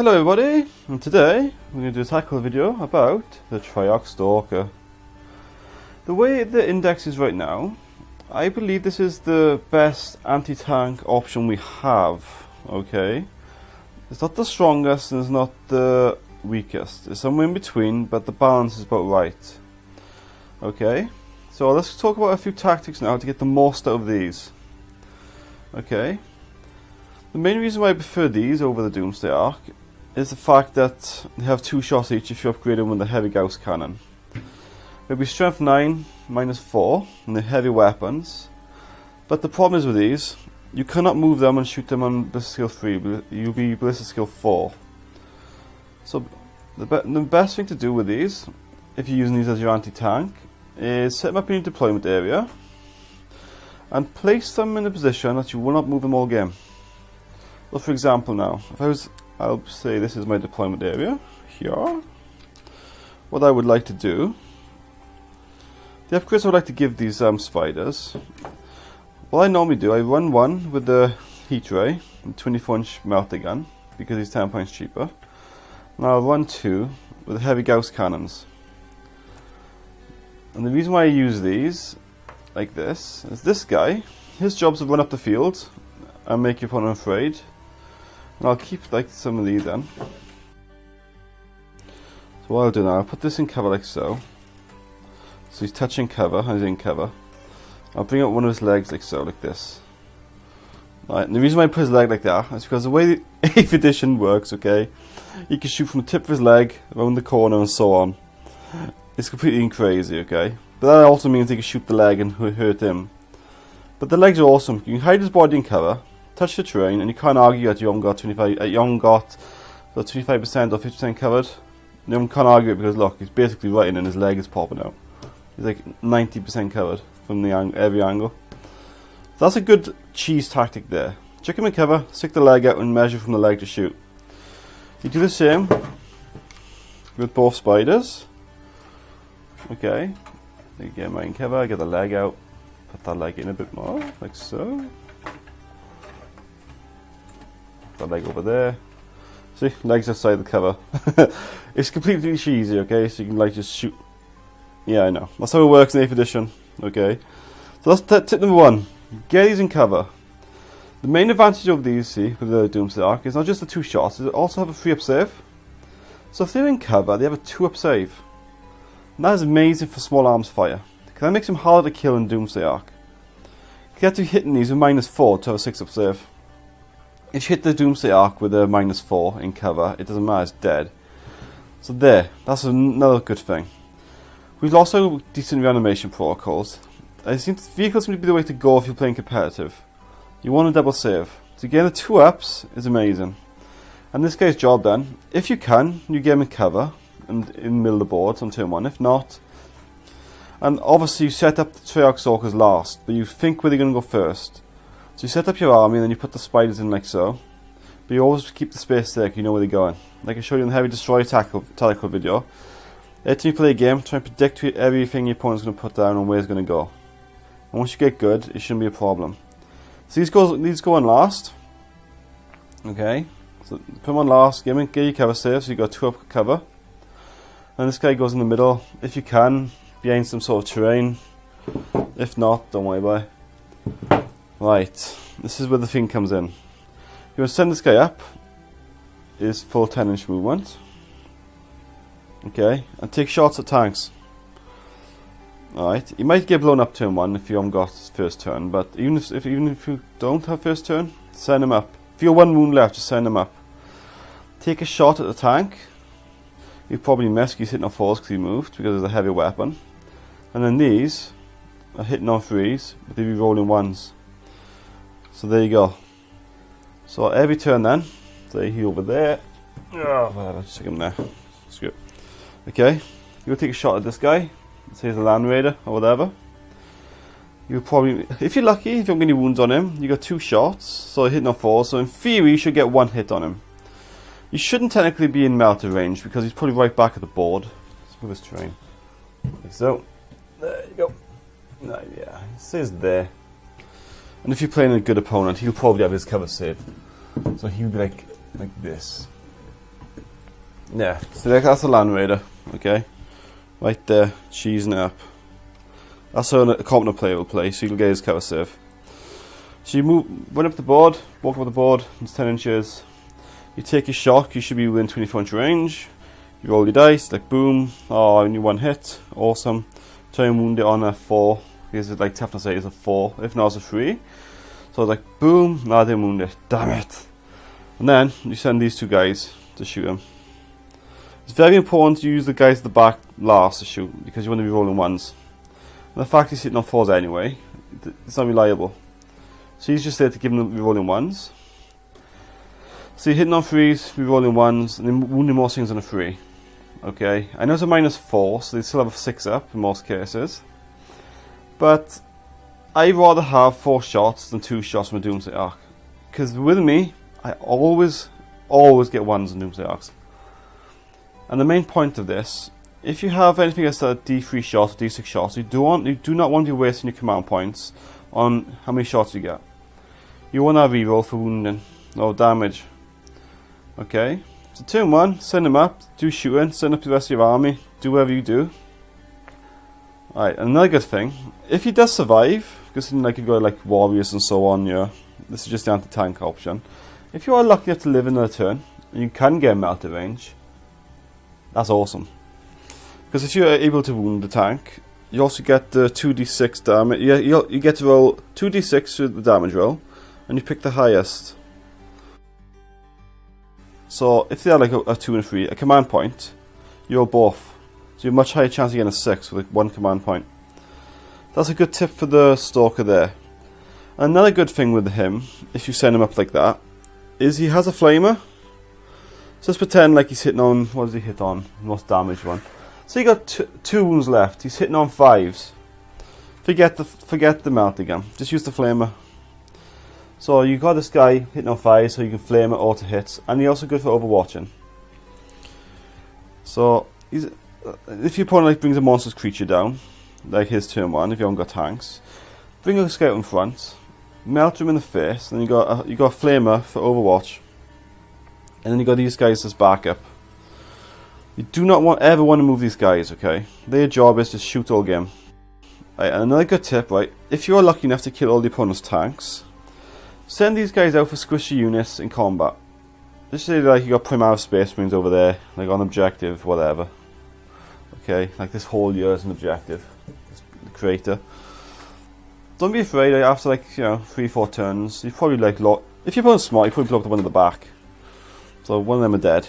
Hello everybody, and today we're going to do a tackle video about the Triarch Stalker. The way the index is right now, I believe this is the best anti-tank option we have, okay? It's not the strongest and it's not the weakest. It's somewhere in between, but the balance is about right. Okay, so let's talk about a few tactics now to get the most out of these. Okay, the main reason why I prefer these over the Doomsday Arc is the fact that they have 2 shots each if you upgrade them with the heavy Gauss cannon. They'll be strength 9 minus 4 and the heavy weapons, but the problem is with these, you cannot move them and shoot them on ballistic skill 3, but you'll be ballistic skill 4. So the best thing to do with these, if you're using these as your anti-tank, is set them up in your deployment area and place them in a position that you will not move them all game. So for example now, I'll say this is my deployment area here. What I would like to do, the upgrades I would like to give these spiders, what I normally do, I run one with the heat ray, 24-inch melter gun, because he's 10 points cheaper, and I'll run 2 with the heavy Gauss cannons. And the reason why I use these like this is this guy, his job is to run up the field and make your opponent afraid. And I'll keep like some of these then. So what I'll do now, I'll put this in cover like so. So he's touching cover, and he's in cover. I'll bring up one of his legs like so, like this. Right, and the reason why I put his leg like that is because the way the 8th edition works, okay, you can shoot from the tip of his leg, around the corner and so on. It's completely crazy, okay? But that also means you can shoot the leg and hurt him. But the legs are awesome. You can hide his body in cover, touch the terrain, and you can't argue that you haven't got 25% or 50% covered. You can't argue it because look, he's basically running and his leg is popping out. He's like 90% covered from every angle. So that's a good cheese tactic there. Check him in cover, stick the leg out and measure from the leg to shoot. You do the same with both spiders. Okay, you get mine in cover, get the leg out, put that leg in a bit more, like so. That leg over there. See, legs outside the cover. It's completely cheesy, okay? So you can like just shoot. Yeah, I know. That's how it works in 8th edition. Okay. So that's tip number 1. Get these in cover. The main advantage of these, see, with the Doomsday Arc is not just the 2 shots, they also have a 3-up save. So if they're in cover, they have a 2-up save. And that is amazing for small arms fire. Because that makes them harder to kill in Doomsday Arc. You have to be hitting these with -4 to have a 6-up save. If you hit the Doomsday Arc with a -4 in cover, it doesn't matter, it's dead. So there, that's another good thing. We've also decent reanimation protocols. I think vehicles seem to be the way to go if you're playing competitive. You want a double save. So getting the 2-ups is amazing. And this guy's job then, if you can, you get him in cover and in the middle of the board on turn 1. If not, and obviously you set up the Triarch Stalkers last, but you think where they're going to go first. So you set up your army and then you put the spiders in like so. But you always keep the space there because you know where they're going. Like I showed you in the Heavy Destroyer tactical video. Every time you play a game, try and predict everything your opponent's going to put down and where it's going to go. And once you get good, it shouldn't be a problem. So these go on last. Okay. So put them on last, get your cover save, so you got 2-up cover. And this guy goes in the middle, if you can, behind some sort of terrain. If not, don't worry about it. Right, this is where the thing comes in. You want to send this guy up, is full 10-inch movement. Okay, and take shots at tanks. Alright, you might get blown up turn 1 if you haven't got first turn, but even if you don't have first turn, send him up. If you're 1 wound left, just send him up. Take a shot at the tank. You probably miss because he's hitting on 4s because he moved, because it's a heavy weapon. And then these are hitting on 3s, but they'll be rolling 1s. So there you go. So every turn then, say he over there. Oh, whatever, just stick him there. Screw it. Okay, you'll take a shot at this guy. Say he's a Land Raider or whatever. You'll probably, if you're lucky, if you don't get any wounds on him, you got 2 shots, so hitting on 4. So in theory, you should get 1 hit on him. You shouldn't technically be in melter range because he's probably right back at the board. Let's move this terrain. Like so. There you go. No, yeah, it says there. And if you're playing a good opponent, he'll probably have his cover saved. So he'll be like this. Yeah, so that's the Land Raider, okay? Right there, cheesing it up. That's how a competent player will play, so you'll get his cover save. So you run up the board, walk up the board, it's 10 inches. You take your shot, you should be within 24-inch range. You roll your dice, like boom, oh, and you one hit, awesome. Try and wound it on a 4, because it's like toughness 8 is a 4, if not it's a 3. So I was like, boom, no, I didn't wound it, damn it. And then you send these two guys to shoot him. It's very important to use the guys at the back last to shoot, because you want to be rolling ones. And the fact he's hitting on 4s anyway, it's not reliable. So he's just there to give them the rolling ones. So you're hitting on 3s, re-rolling 1s, and then wounding most things on a 3. Okay, I know it's a -4, so they still have a 6 up in most cases. But I'd rather have 4 shots than 2 shots from a Doomsday Arc. Because with me, I always get 1s in Doomsday Arcs. And the main point of this, if you have anything that's a D3 shot or D6 shots, you do not want to be wasting your command points on how many shots you get. You want to reroll for wounding or damage. Okay, so turn 1, send him up, do shooting, send up the rest of your army, do whatever you do. Alright, another good thing, if he does survive, because like you've got like warriors and so on, yeah, this is just the anti-tank option. If you are lucky enough to live another turn, and you can get him out of range, that's awesome. Because if you're able to wound the tank, you also get the 2d6 damage, you get to roll 2d6 with the damage roll, and you pick the highest. So if they are like a 2 and 3, a command point, you roll both. So you have a much higher chance of getting a 6 with like 1 command point. That's a good tip for the Stalker there. Another good thing with him, if you send him up like that, is he has a flamer. So let's pretend like he's hitting on, what does he hit on? The most damaged one. So you got 2 wounds left, he's hitting on 5s. Forget the melting gun, just use the flamer. So you got this guy hitting on 5, so you can flame it auto hits, and he's also good for overwatching. So if your opponent like brings a monstrous creature down, like his turn 1, if you haven't got tanks, bring a scout in front, melt him in the face, and you got a flamer for overwatch, and then you got these guys as backup. You do not ever want to move these guys, okay? Their job is to shoot all game. Right, and another good tip, right? If you are lucky enough to kill all the opponent's tanks, send these guys out for squishy units in combat. Just say like you got Primaris Space Marines over there, like on objective, whatever. Okay, like this whole year is an objective. The creator. Don't be afraid, like, after like, 3-4 turns, you probably like if you're playing smart, you probably block the one in the back. So one of them are dead.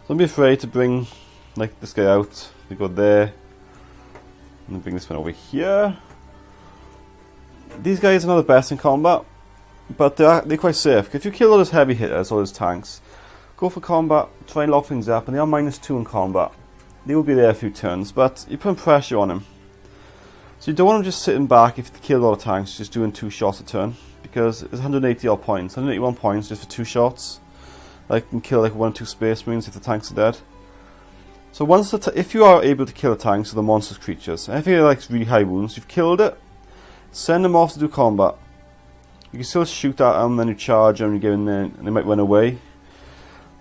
Don't be afraid to bring like this guy out. You go there. And then bring this one over here. These guys are not the best in combat, but they're quite safe. If you kill all those heavy hitters, all those tanks, go for combat, try and lock things up, and they are -2 in combat. They will be there a few turns, but you're putting pressure on him. So you don't want them just sitting back if you kill all the tanks, just doing 2 shots a turn, because it's 180 odd points, 181 points just for 2 shots. Like, you can kill like 1 or 2 Space Marines if the tanks are dead. So once if you are able to kill the tanks or the monstrous creatures, and if you like really high wounds, you've killed it, send them off to do combat. You can still shoot at them, then you charge them, you get in there, and they might run away.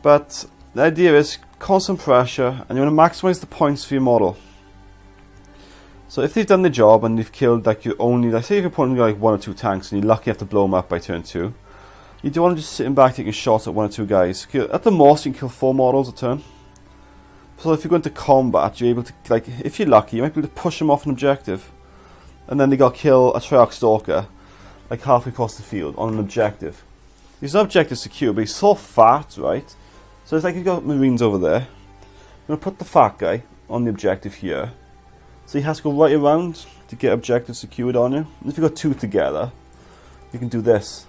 But the idea is constant pressure, and you want to maximise the points for your model. So if they've done the job and they've killed like you only, like say if you're putting like 1 or 2 tanks and you're lucky enough to blow them up by turn 2, you don't want to just sitting back taking shots at 1 or 2 guys. At the most, you can kill 4 models a turn. So if you go into combat, you're able to, like, if you're lucky, you might be able to push them off an objective, and then they got kill a Triarch Stalker like halfway across the field on an objective. His objective is secure, but he's so fat, right? So it's like you've got Marines over there. You're going to put the fat guy on the objective here. So he has to go right around to get objective secured on you. And if you've got 2 together, you can do this.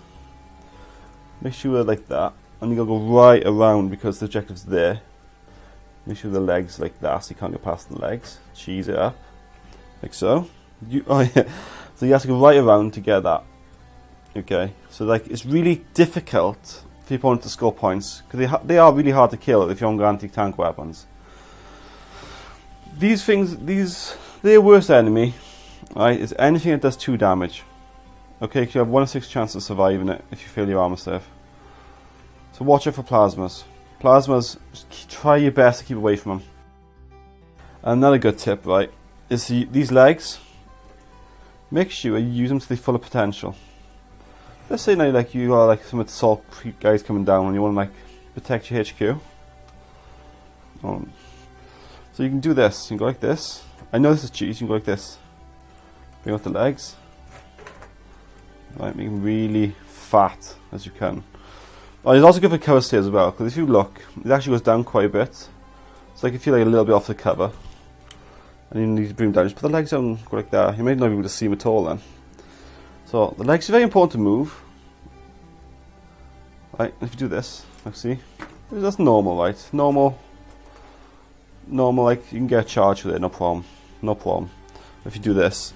Make sure like that. And you got to go right around because the objective's there. Make sure the legs like that, so you can't go past the legs. Cheese it up. Like so. So you have to go right around to get that. Okay, so like it's really difficult for your opponent to score points because they are really hard to kill if you haven't got anti-tank weapons. These things, their worst enemy, right, is anything that does 2 damage. Okay, because you have 1 in 6 chance of surviving it if you fail your armor save. So watch out for plasmas. Plasmas, just try your best to keep away from them. Another good tip, right, is these legs, make sure you use them to their full potential. Let's say now like you are like some assault guys coming down and you want to like protect your HQ. So you can do this, you can go like this. I know this is cheese, you can go like this. Bring out the legs. Right, make them really fat as you can. Oh, it's also good for cover stay as well, because if you look, it actually goes down quite a bit. So like if you're like a little bit off the cover, and you need to bring them down, just put the legs down, go like that. You might not be able to see them at all then. So the legs are very important to move. Right, if you do this, let's see. That's normal, right? Normal, like you can get a charge with it, no problem. No problem. If you do this.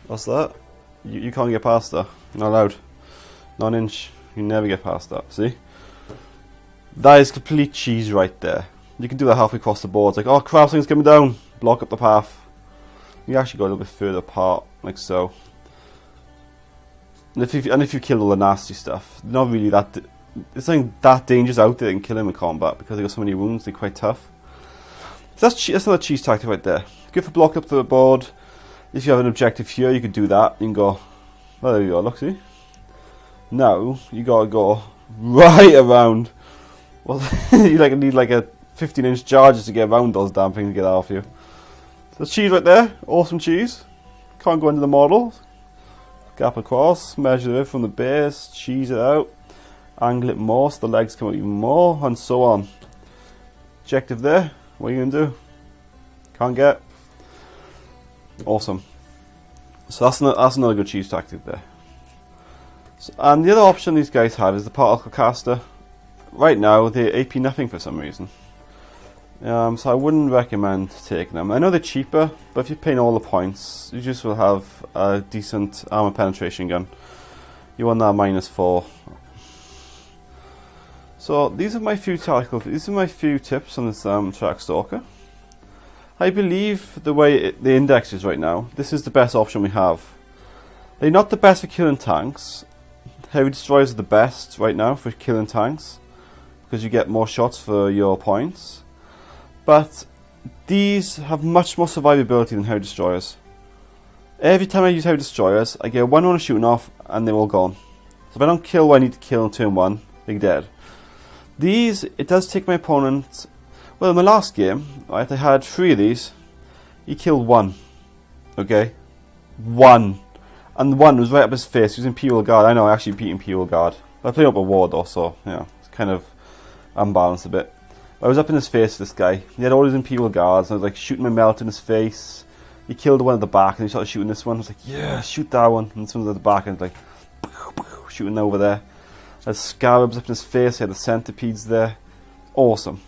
What's that? You can't get past that. Not allowed. Not an inch. You never get past that. See? That is complete cheese right there. You can do that halfway across the board. It's like, oh crap, something's coming down. Block up the path. You actually go a little bit further apart, like so. And if you kill all the nasty stuff, not really that. There's nothing that dangerous out there that can kill him in combat because they got so many wounds. They're quite tough. So that's another cheese tactic right there. Good for block up the board. If you have an objective here, you could do that. You can go. Well, there you go. Look, see. Now you gotta go right around. Well, you need like a 15-inch charges to get around those damn things to get off you. So cheese right there. Awesome cheese. Can't go into the model. Gap across. Measure it from the base. Cheese it out. Angle it more so the legs come out even more, and so on. Objective there. What are you gonna do? Can't get. Awesome. So that's another good cheese tactic there. So, and the other option these guys have is the particle caster. Right now they're AP nothing for some reason. So I wouldn't recommend taking them. I know they're cheaper, but if you're paying all the points, you just will have a decent armor penetration gun. You want that -4. So these are my few tips on this Triarch Stalker. I believe the way the index is right now, this is the best option we have. They're not the best for killing tanks. Heavy destroyers are the best right now for killing tanks because you get more shots for your points. But these have much more survivability than heavy destroyers. Every time I use heavy destroyers, I get one shooting off and they're all gone. So if I don't kill what I need to kill in turn 1, they're dead. These, it does take my opponent. Well, in my last game, right, I had 3 of these. He killed 1. Okay? 1. And the 1 was right up his face. He was Imperial Guard. I know, I actually beat Imperial Guard. I played up a war though, so, you know, it's kind of unbalanced a bit. I was up in his face, this guy. He had all his Imperial Guards, and I was like shooting my melt in his face. He killed the one at the back, and he started shooting this one. I was like, yeah, shoot that one. And this one's at the back, and like, shooting over there. There's scarabs up in his face, he had the centipedes there. Awesome.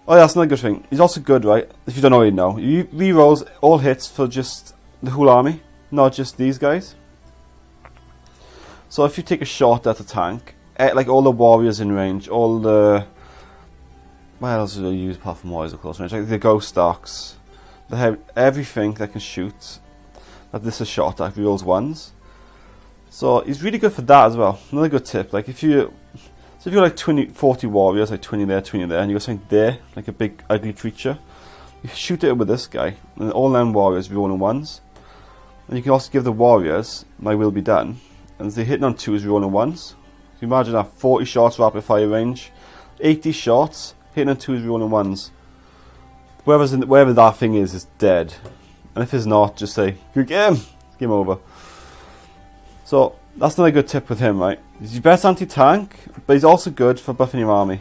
Oh yeah, that's another good thing. He's also good, right? If you don't already know. He rerolls all hits for just the whole army, not just these guys. So if you take a shot at a tank, like all the warriors in range, all the... What else do they use apart from warriors at close range? Like the ghost stocks. They have everything that can shoot. That this is shot at, rerolls 1s. So he's really good for that as well. Another good tip, like if you like 40 warriors, like 20 there, and you got something there, like a big ugly creature, you shoot it with this guy, and all them warriors rerolling 1s. And you can also give the warriors My Will Be Done, and as they're hitting on 2s, rerolling 1s. So you imagine that 40 shots rapid fire range, 80 shots, hitting on 2s, rerolling 1s. Wherever that thing is dead. And if it's not, just say, good game, game over. So that's another good tip with him, right? He's your best anti-tank, but he's also good for buffing your army.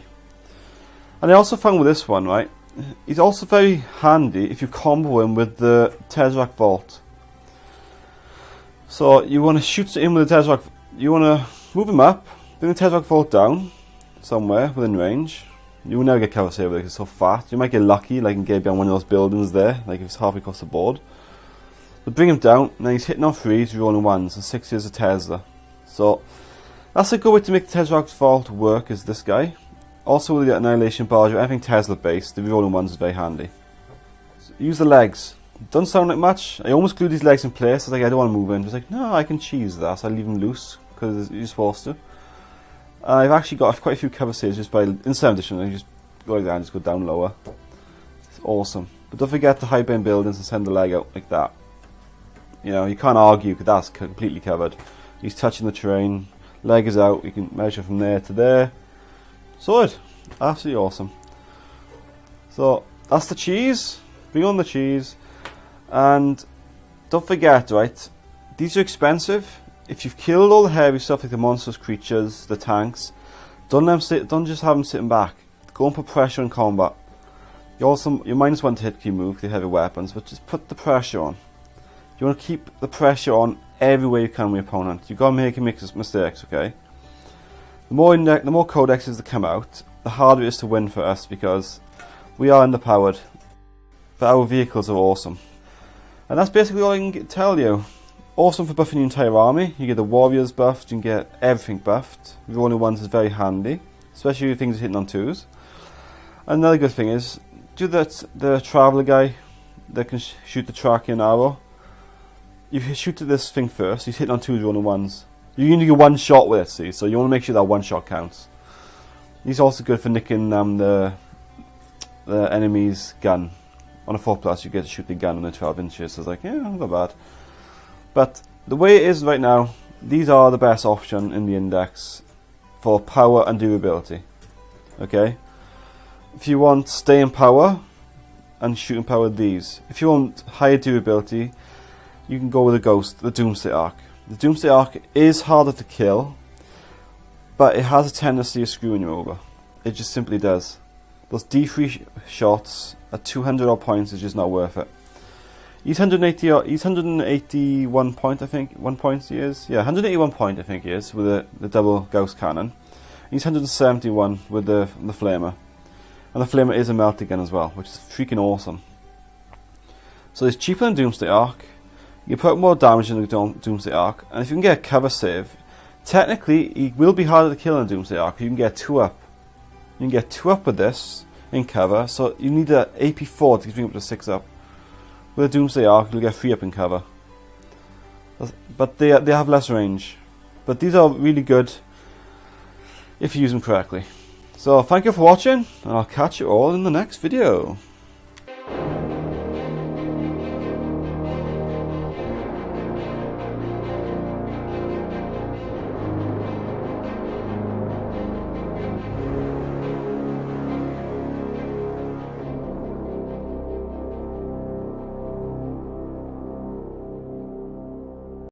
And I also found with this one, right? He's also very handy if you combo him with the Tesseract Vault. So you want to shoot in with the Tesseract. You want to move him up, bring the Tesseract Vault down somewhere within range. You will never get cover save because it's so fat. You might get lucky, like and get behind one of those buildings there, like if it's halfway across the board. But bring him down, and then he's hitting on 3s, rolling 1s, and 6 is a Tesla. So that's a good way to make the Tesseract Vault work, is this guy. Also with the Annihilation Barge, anything Tesla based, the rolling 1s is very handy. So use the legs. Doesn't sound like much. I almost glued these legs in place. I was like, I don't want to move in. I was like, no, I can cheese that, so I leave them loose, because you're supposed to. I've actually got quite a few cover saves just by in 7th edition. I just go like that and just go down lower. It's awesome. But don't forget to hide behind buildings and send the leg out like that. You know, you can't argue because that's completely covered. He's touching the terrain, leg is out, you can measure from there to there. Sorted. Absolutely awesome. So that's the cheese. Bring on the cheese. And don't forget, right, these are expensive. If you've killed all the heavy stuff like the monstrous creatures, the tanks, don't just have them sitting back. Go and put pressure in combat. You -1 to hit key move, the heavy weapons, but just put the pressure on. You want to keep the pressure on every way you can with your opponent. You've got to make mistakes, okay? The more codexes that come out, the harder it is to win for us because we are underpowered. But our vehicles are awesome. And that's basically all I can tell you. Awesome for buffing your entire army. You get the warriors buffed, you can get everything buffed. Rolling ones is very handy, especially if things are hitting on 2s. Another good thing is, do the traveller guy that can shoot the tracking arrow. You shoot at this thing first, he's hitting on 2s, rolling 1s. You need to get 1 shot with it, see, so you want to make sure that 1 shot counts. He's also good for nicking the enemy's gun. On a 4+, you get to shoot the gun on the 12 inches, so it's like, yeah, not bad. But the way it is right now, these are the best option in the index for power and durability. Okay? If you want staying power and shooting power, these. If you want higher durability, you can go with the Doomsday Arc. The Doomsday Arc is harder to kill, but it has a tendency of screwing you over. It just simply does. Those D3 shots at 200 odd points is just not worth it. He's 181 point, I think. 1 point he is. Yeah, 181 point, I think he is, with the double Gauss cannon. He's 171 with the flamer. And the flamer is a melter gun as well, which is freaking awesome. So it's cheaper than Doomsday Arc. You put more damage in the Doomsday Arc, and if you can get a cover save, technically he will be harder to kill than Doomsday Arc. You can get 2 up. You can get 2 up with this in cover, so you need an AP4 to bring up to 6 up. With a Doomsday Arc, you'll get 3 up in cover. But they have less range. But these are really good if you use them correctly. So thank you for watching, and I'll catch you all in the next video.